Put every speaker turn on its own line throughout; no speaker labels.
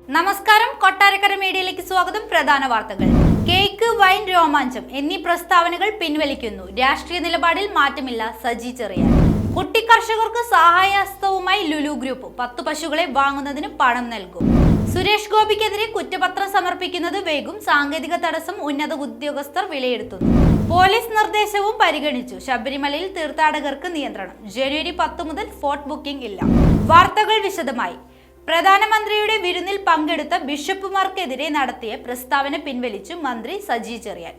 നമസ്കാരം, കൊട്ടാരക്കര മീഡിയയിലേക്ക് സ്വാഗതം. പ്രധാന വാർത്തകൾ. കേക്ക്, വൈൻ, രോമാഞ്ചം എന്നീ പ്രസ്താവനകൾ പിൻവലിക്കുന്നു. രാഷ്ട്രീയ നിലപാടിൽ മാറ്റമില്ല, സജി ചെറിയാൻ. കുട്ടി കർഷകർക്ക് സഹായഹസ്തവുമായി ലുലു ഗ്രൂപ്പ് 10 പശുക്കളെ വാങ്ങുന്നതിന് പണം നൽകും. സുരേഷ് ഗോപിക്കെതിരെ കുറ്റപത്രം സമർപ്പിക്കുന്നത് വൈകും. സാങ്കേതിക തടസ്സം ഉന്നത ഉദ്യോഗസ്ഥർ വിലയിരുത്തുന്നു. പോലീസ് നിർദ്ദേശവും പരിഗണിച്ചു. ശബരിമലയിൽ തീർത്ഥാടകർക്ക് നിയന്ത്രണം. ജനുവരി 10 മുതൽ സ്പോട്ട് ബുക്കിംഗ് ഇല്ല. വാർത്തകൾ വിശദമായി. പ്രധാനമന്ത്രിയുടെ വിരുന്നിൽ പങ്കെടുത്ത ബിഷപ്പുമാർക്കെതിരെ നടത്തിയ പ്രസ്താവന പിൻവലിച്ചു മന്ത്രി സജി ചെറിയാൻ.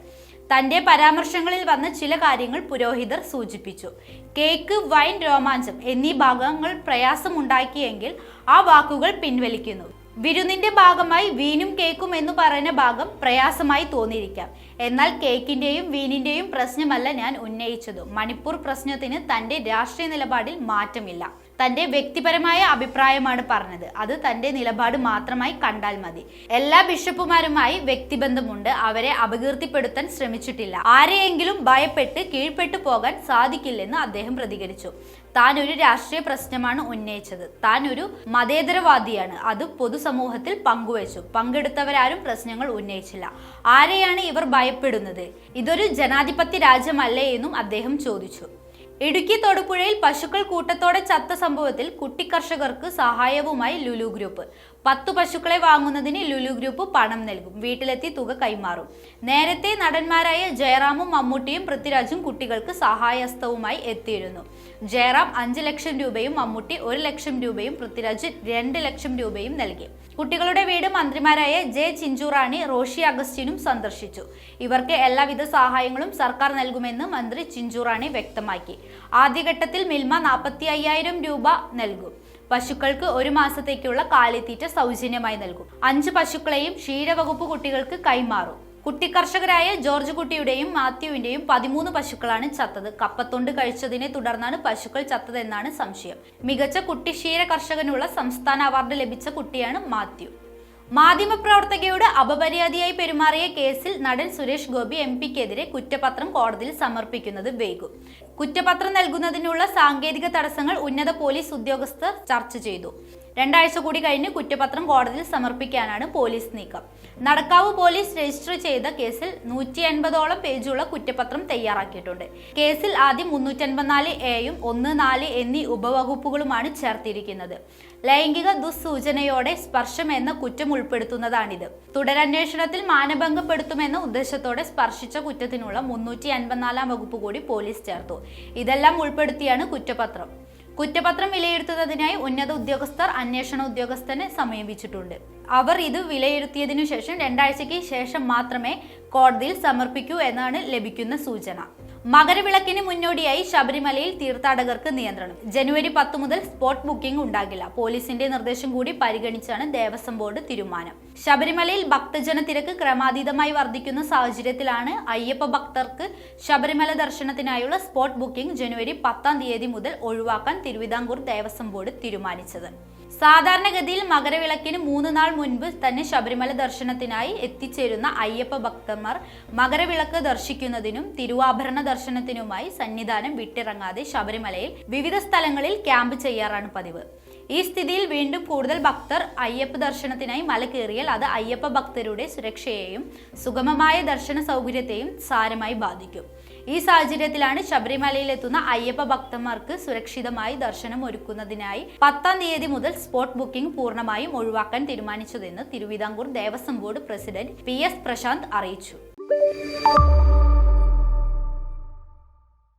തന്റെ പരാമർശങ്ങളിൽ വന്ന ചില കാര്യങ്ങൾ പുരോഹിതർ സൂചിപ്പിച്ചു. കേക്ക്, വൈൻ, രോമാഞ്ചം എന്നീ ഭാഗങ്ങൾ പ്രയാസമുണ്ടാക്കിയെങ്കിൽ ആ വാക്കുകൾ പിൻവലിക്കുന്നു. വിരുന്നിന്റെ ഭാഗമായി വീനും കേക്കും എന്ന് പറയുന്ന ഭാഗം പ്രയാസമായി തോന്നിയിരിക്കാം. എന്നാൽ കേക്കിന്റെയും വീനിന്റെയും പ്രശ്നമല്ല ഞാൻ ഉന്നയിച്ചത്. മണിപ്പൂർ പ്രശ്നത്തിന് തന്റെ രാഷ്ട്രീയ നിലപാടിൽ മാറ്റമില്ല. തന്റെ വ്യക്തിപരമായ അഭിപ്രായമാണ് പറഞ്ഞത്. അത് തന്റെ നിലപാട് മാത്രമായി കണ്ടാൽ മതി. എല്ലാ ബിഷപ്പുമാരുമായി വ്യക്തിബന്ധമുണ്ട്. അവരെ അപകീർത്തിപ്പെടുത്താൻ ശ്രമിച്ചിട്ടില്ല. ആരെയെങ്കിലും ഭയപ്പെട്ട് കീഴ്പ്പെട്ടു പോകാൻ സാധിക്കില്ലെന്ന് അദ്ദേഹം പ്രതികരിച്ചു. താൻ ഒരു രാഷ്ട്രീയ പ്രശ്നമാണ് ഉന്നയിച്ചത്. താൻ ഒരു മതേതരവാദിയാണ്. അത് പൊതുസമൂഹത്തിൽ പങ്കുവച്ചു. പങ്കെടുത്തവരാരും പ്രശ്നങ്ങൾ ഉന്നയിച്ചില്ല. ആരെയാണ് ഇവർ ഭയപ്പെടുന്നത്? ഇതൊരു ജനാധിപത്യ രാജ്യമല്ലേ എന്നും അദ്ദേഹം ചോദിച്ചു. ഇടുക്കി തൊടുപുഴയിൽ പശുക്കൾ കൂട്ടത്തോടെ ചത്ത സംഭവത്തിൽ കുട്ടി കർഷകർക്ക് സഹായവുമായി ലുലു ഗ്രൂപ്പ്. 10 പശുക്കളെ വാങ്ങുന്നതിന് ലുലു ഗ്രൂപ്പ് പണം നൽകും. വീട്ടിലെത്തി തുക കൈമാറും. നേരത്തെ നടന്മാരായ ജയറാമും മമ്മൂട്ടിയും പൃഥ്വിരാജും കുട്ടികൾക്ക് സഹായഹസ്തവുമായി എത്തിയിരുന്നു. ജയറാം 5 ലക്ഷം രൂപയും മമ്മൂട്ടി 1 ലക്ഷം രൂപയും പൃഥ്വിരാജ് 2 ലക്ഷം രൂപയും നൽകി. കുട്ടികളുടെ വീട് മന്ത്രിമാരായ ജെ ചിഞ്ചുറാണി, റോഷി അഗസ്റ്റിനും സന്ദർശിച്ചു. ഇവർക്ക് എല്ലാവിധ സഹായങ്ങളും സർക്കാർ നൽകുമെന്ന് മന്ത്രി ചിഞ്ചുറാണി വ്യക്തമാക്കി. ആദ്യഘട്ടത്തിൽ മിൽമ 45,000 രൂപ നൽകും. പശുക്കൾക്ക് 1 മാസത്തേക്കുള്ള കാലിത്തീറ്റ സൗജന്യമായി നൽകും. 5 പശുക്കളെയും ക്ഷീരവകുപ്പ് കുട്ടികൾക്ക് കൈമാറും. കുട്ടി കർഷകരായ ജോർജ് കുട്ടിയുടെയും മാത്യുവിന്റെയും 13 പശുക്കളാണ് ചത്തത്. കപ്പത്തൊണ്ട് കഴിച്ചതിനെ തുടർന്നാണ് പശുക്കൾ ചത്തതെന്നാണ് സംശയം. മികച്ച കുട്ടി ക്ഷീര കർഷകനുള്ള സംസ്ഥാന അവാർഡ് ലഭിച്ച കുട്ടിയാണ് മാത്യു. മാധ്യമപ്രവർത്തകയോട് അപമര്യാദയായി പെരുമാറിയ കേസിൽ നടൻ സുരേഷ് ഗോപി MP-ക്കെതിരെ കുറ്റപത്രം കോടതിയിൽ സമർപ്പിക്കുന്നത് വൈകും. കുറ്റപത്രം നൽകുന്നതിനുള്ള സാങ്കേതിക തടസ്സങ്ങൾ ഉന്നത പോലീസ് ഉദ്യോഗസ്ഥർ ചർച്ച ചെയ്തു. 2 ആഴ്ച കൂടി കഴിഞ്ഞ് കുറ്റപത്രം കോടതിയിൽ സമർപ്പിക്കാനാണ് പോലീസ് നീക്കം. നടക്കാവ് പോലീസ് രജിസ്റ്റർ ചെയ്ത കേസിൽ 180ഓളം പേജുള്ള കുറ്റപത്രം തയ്യാറാക്കിയിട്ടുണ്ട്. കേസിൽ ആദ്യം 354A-യും 1-4 എന്നീ ഉപവകുപ്പുകളുമാണ് ചേർത്തിരിക്കുന്നത്. ലൈംഗിക ദുസ്സൂചനയോടെ സ്പർശം എന്ന കുറ്റം ഉൾപ്പെടുത്തുന്നതാണിത്. തുടരന്വേഷണത്തിൽ മാനഭംഗപ്പെടുത്തുമെന്ന ഉദ്ദേശത്തോടെ സ്പർശിച്ച കുറ്റത്തിനുള്ള 354-ാം വകുപ്പ് കൂടി പോലീസ് ചേർത്തു. ഇതെല്ലാം ഉൾപ്പെടുത്തിയാണ് കുറ്റപത്രം. കുറ്റപത്രം വിലയിരുത്തുന്നതിനായി ഉന്നത ഉദ്യോഗസ്ഥർ അന്വേഷണ ഉദ്യോഗസ്ഥനെ സമീപിച്ചിട്ടുണ്ട്. അവർ ഇത് വിലയിരുത്തിയതിനു ശേഷം 2 ആഴ്ചയ്ക്ക് ശേഷം മാത്രമേ കോടതിയിൽ സമർപ്പിക്കൂ എന്നാണ് ലഭിക്കുന്ന സൂചന. മകരവിളക്കിന് മുന്നോടിയായി ശബരിമലയിൽ തീർത്ഥാടകർക്ക് നിയന്ത്രണം. ജനുവരി 10 മുതൽ സ്പോട്ട് ബുക്കിംഗ് ഉണ്ടാകില്ല. പോലീസിന്റെ നിർദ്ദേശം കൂടി പരിഗണിച്ചാണ് ദേവസ്വം ബോർഡ് തീരുമാനം. ശബരിമലയിൽ ഭക്തജന തിരക്ക് ക്രമാതീതമായി വർദ്ധിക്കുന്ന സാഹചര്യത്തിലാണ് അയ്യപ്പ ഭക്തർക്ക് ശബരിമല ദർശനത്തിനായുള്ള സ്പോട്ട് ബുക്കിംഗ് ജനുവരി 10-ാം തീയതി മുതൽ ഒഴിവാക്കാൻ തിരുവിതാംകൂർ ദേവസ്വം ബോർഡ് തീരുമാനിച്ചത്. സാധാരണഗതിയിൽ മകരവിളക്കിന് 3 നാൾ മുൻപ് തന്നെ ശബരിമല ദർശനത്തിനായി എത്തിച്ചേരുന്ന അയ്യപ്പ ഭക്തന്മാർ മകരവിളക്ക് ദർശിക്കുന്നതിനും തിരുവാഭരണ ദർശനത്തിനുമായി സന്നിധാനം വിട്ടിറങ്ങാതെ ശബരിമലയിൽ വിവിധ സ്ഥലങ്ങളിൽ ക്യാമ്പ് ചെയ്യാറാണ് പതിവ്. ഈ സ്ഥിതിയിൽ വീണ്ടും കൂടുതൽ ഭക്തർ അയ്യപ്പ ദർശനത്തിനായി മല കയറിയാൽ അത് അയ്യപ്പ ഭക്തരുടെ സുരക്ഷയെയും സുഗമമായ ദർശന സൗകര്യത്തെയും സാരമായി ബാധിക്കും. ഈ സാഹചര്യത്തിലാണ് ശബരിമലയിലെത്തുന്ന അയ്യപ്പ ഭക്തന്മാർക്ക് സുരക്ഷിതമായി ദർശനം ഒരുക്കുന്നതിനായി 10-ാം തീയതി മുതൽ സ്പോട്ട് ബുക്കിംഗ് പൂർണ്ണമായും ഒഴിവാക്കാൻ തീരുമാനിച്ചതെന്ന് Thiruvithamkoor Devaswom board president PS Prasanth അറിയിച്ചു.